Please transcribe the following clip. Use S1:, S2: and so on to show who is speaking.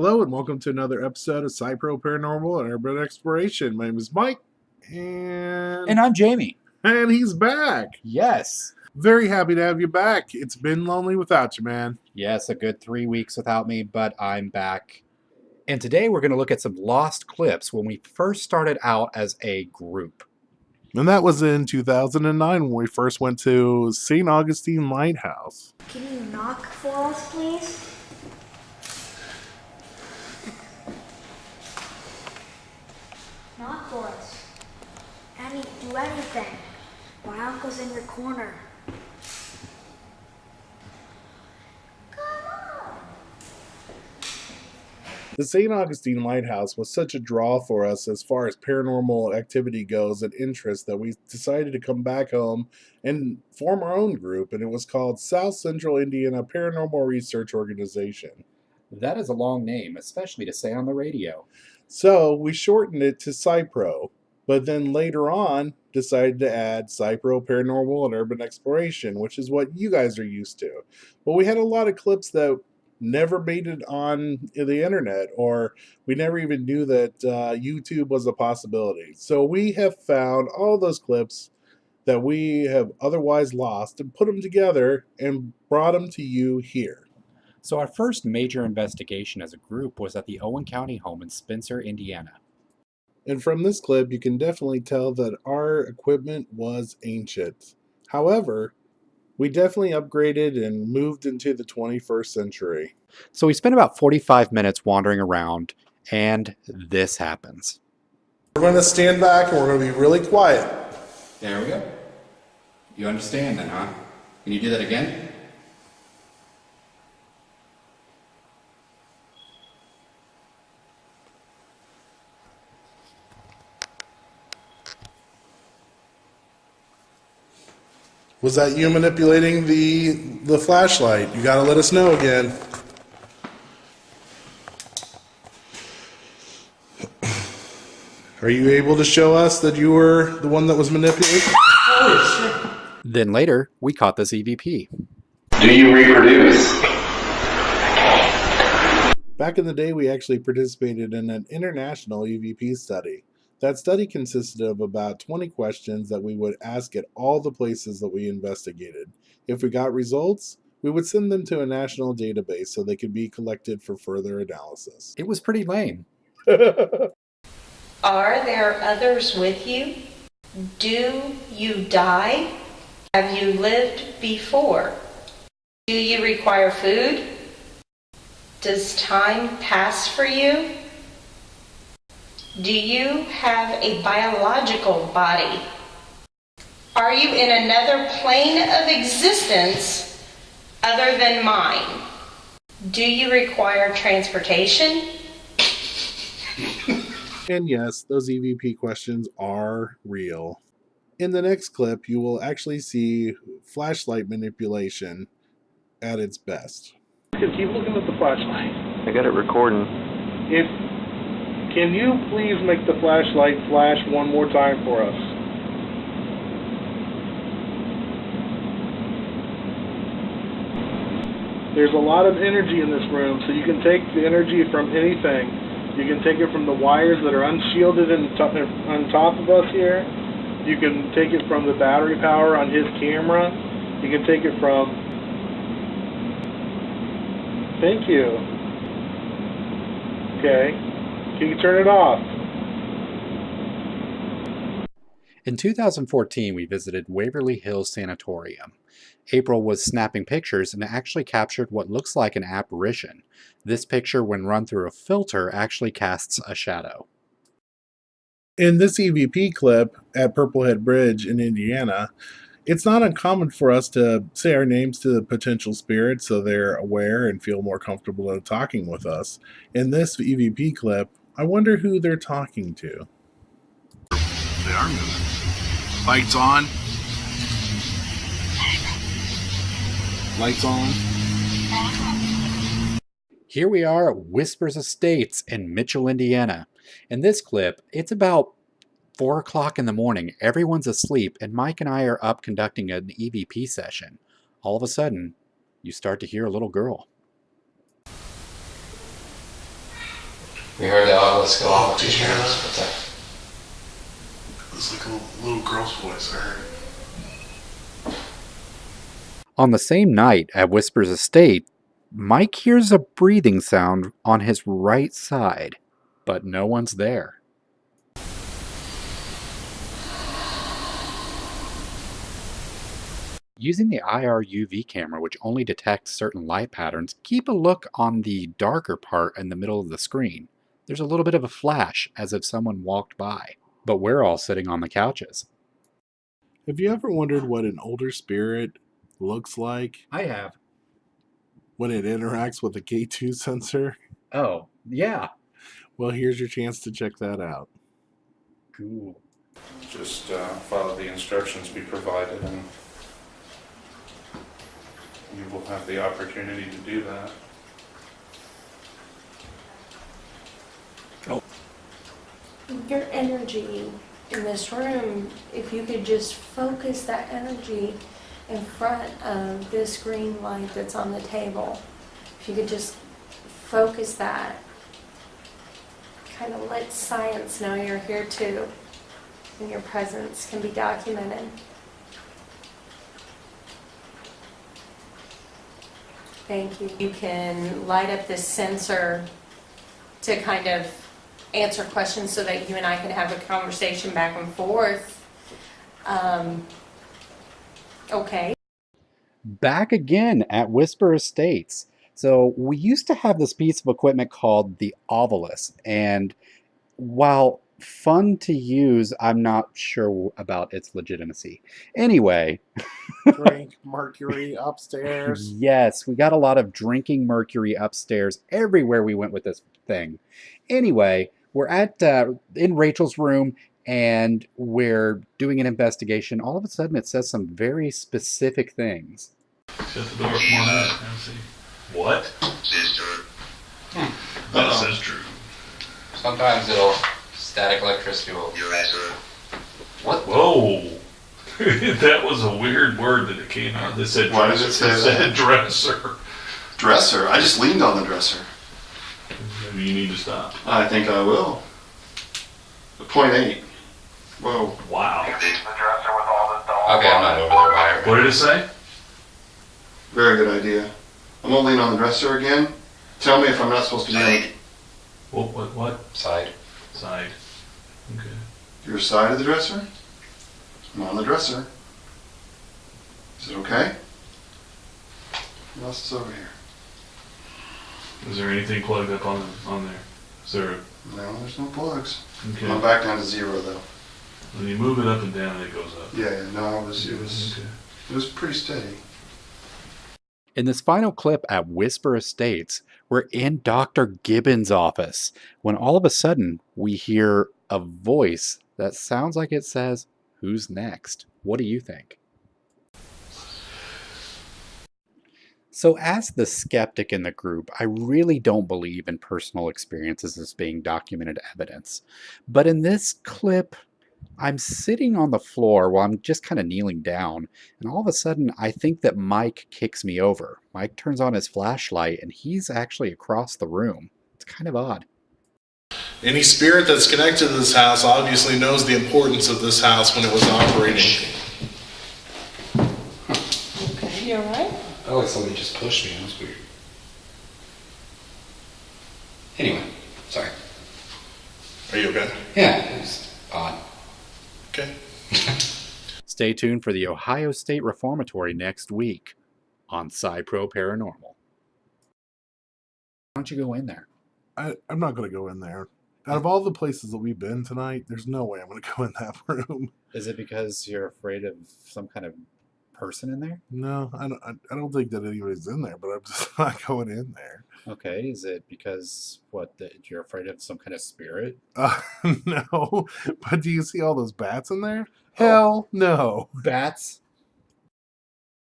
S1: Hello and welcome to another episode of SCIPRO Paranormal and Urban Exploration. My name is Mike, and
S2: I'm Jamie.
S1: And he's back.
S2: Yes.
S1: Very happy to have you back. It's been lonely without you, man.
S2: Yes, a good 3 weeks without me, but I'm back. And today we're going to look at some lost clips when we first started out as a group.
S1: And that was in 2009 when we first went to St. Augustine Lighthouse.
S3: Can you knock for us, please? Knock for us. Do anything. My uncle's in your corner. Come on.
S1: The St. Augustine Lighthouse was such a draw for us as far as paranormal activity goes and interest that we decided to come back home and form our own group, and it was called South Central Indiana Paranormal Research Organization.
S2: That is a long name, especially to say on the radio.
S1: So we shortened it to SCIPRO, but then later on decided to add SCIPRO Paranormal and Urban Exploration, which is what you guys are used to. But we had a lot of clips that never made it on the internet, or we never even knew that YouTube was a possibility. So we have found all those clips that we have otherwise lost and put them together and brought them to you here.
S2: So our first major investigation as a group was at the Owen County home in Spencer, Indiana.
S1: And from this clip, you can definitely tell that our equipment was ancient. However, we definitely upgraded and moved into the 21st century.
S2: So we spent about 45 minutes wandering around, and this happens.
S1: We're going to stand back and we're going to be really quiet.
S2: There we go. You understand then, huh? Can you do that again?
S1: Was that you manipulating the flashlight? You got to let us know again. Are you able to show us that you were the one that was manipulating?
S2: Then later, we caught this EVP.
S4: Do you reproduce?
S1: Back in the day, we actually participated in an international EVP study. That study consisted of about 20 questions that we would ask at all the places that we investigated. If we got results, we would send them to a national database so they could be collected for further analysis.
S2: It was pretty lame.
S5: Are there others with you? Do you die? Have you lived before? Do you require food? Does time pass for you? Do you have a biological body? Are you in another plane of existence other than mine? Do you require transportation?
S1: And yes, those EVP questions are real. In the next clip, you will actually see flashlight manipulation at its best.
S6: Keep looking at the flashlight.
S4: I got it recording.
S6: Can you please make the flashlight flash one more time for us? There's a lot of energy in this room, so you can take the energy from anything. You can take it from the wires that are unshielded on top of us here. You can take it from the battery power on his camera. You can take it from... Thank you. Okay. Can you turn it off?
S2: In 2014, we visited Waverly Hills Sanatorium. April was snapping pictures and actually captured what looks like an apparition. This picture, when run through a filter, actually casts a shadow.
S1: In this EVP clip at Purplehead Bridge in Indiana, it's not uncommon for us to say our names to the potential spirits so they're aware and feel more comfortable in talking with us. In this EVP clip, I wonder who they're talking to.
S7: They are moving. Lights on. Lights on.
S2: Here we are at Whispers Estates in Mitchell, Indiana. In this clip, it's about 4 o'clock in the morning. Everyone's asleep, and Mike and I are up conducting an EVP session. All of a sudden, you start to hear a little girl. We heard the obelisk go off.
S7: Did you hear that?
S2: What's that?
S7: It was like a little girl's voice I heard.
S2: On the same night at Whisper's estate, Mike hears a breathing sound on his right side, but no one's there. Using the IR UV camera, which only detects certain light patterns, keep a look on the darker part in the middle of the screen. There's a little bit of a flash, as if someone walked by, but we're all sitting on the couches.
S1: Have you ever wondered what an older spirit looks like
S2: I have.
S1: when it interacts with a K2 sensor?
S2: Oh, yeah.
S1: Well, here's your chance to check that out.
S2: Cool.
S8: Just follow the instructions we provided and you will have the opportunity to do that.
S9: Your energy in this room, if you could just focus that energy in front of this green light that's on the table, if you could just focus that, kind of let science know you're here too, and your presence can be documented. Thank you. You can light up this sensor to kind of answer questions so that you and I can have a conversation back and forth. Okay.
S2: Back again at Whisper Estates. So we used to have this piece of equipment called the Ovilus, and while fun to use, I'm not sure about its legitimacy. Anyway,
S1: Drink mercury upstairs.
S2: yes, we got a lot of drinking mercury upstairs everywhere we went with this thing. Anyway, we're at in Rachel's room and we're doing an investigation. All of a sudden, it says some very specific things.
S7: Shut the door. Come on in. Let's see. What? That says true.
S10: Sometimes it'll static electricity will. What?
S7: Whoa. That was a weird word that it came out. They said
S11: Why did it say
S7: It said
S11: that?
S7: dresser.
S11: Dresser? I just leaned on the dresser.
S7: Maybe you need to stop.
S11: I think I will. 0.8. Whoa.
S7: Wow.
S10: Okay, I'm not over there by her.
S7: What did it say?
S11: Very good idea. I'm gonna lean on the dresser again. Tell me if I'm not supposed to be on
S7: What?
S10: Side.
S7: Side. Okay.
S11: your side of the dresser. I'm on the dresser. Is it okay? What else is over here?
S7: Is there anything plugged up on there? Is there?
S11: No, there's no plugs.
S7: Okay.
S11: I'm back down to 0 though.
S7: When you move it up and down, it goes up.
S11: Yeah, no,
S7: Okay.
S11: it was pretty steady.
S2: In this final clip at Whisper Estates, we're in Dr. Gibbons' office when all of a sudden we hear a voice that sounds like it says, "Who's next?" What do you think? So as the skeptic in the group, I really don't believe in personal experiences as being documented evidence. But in this clip, I'm sitting on the floor while I'm just kind of kneeling down, and all of a sudden I think that Mike kicks me over. Mike turns on his flashlight and he's actually across the room. It's kind of odd.
S6: Any spirit that's connected to this house obviously knows the importance of this house when it was operating.
S9: Okay, you alright?
S10: Oh, like somebody just pushed me. That was weird. Anyway, sorry.
S6: Are you okay?
S10: Yeah, it was odd.
S6: Okay.
S2: Stay tuned for the Ohio State Reformatory next week on SCIPRO Paranormal. Why don't you go in there?
S1: I'm not going to go in there. Out of all the places that we've been tonight, there's no way I'm going to go in that room.
S2: Is it because you're afraid of some kind of person in there?
S1: No, I don't think that anybody's in there, but I'm just not going in there.
S2: Okay, is it because that you're afraid of some kind of spirit?
S1: No, but do you see all those bats in there? Hell no.
S2: Bats?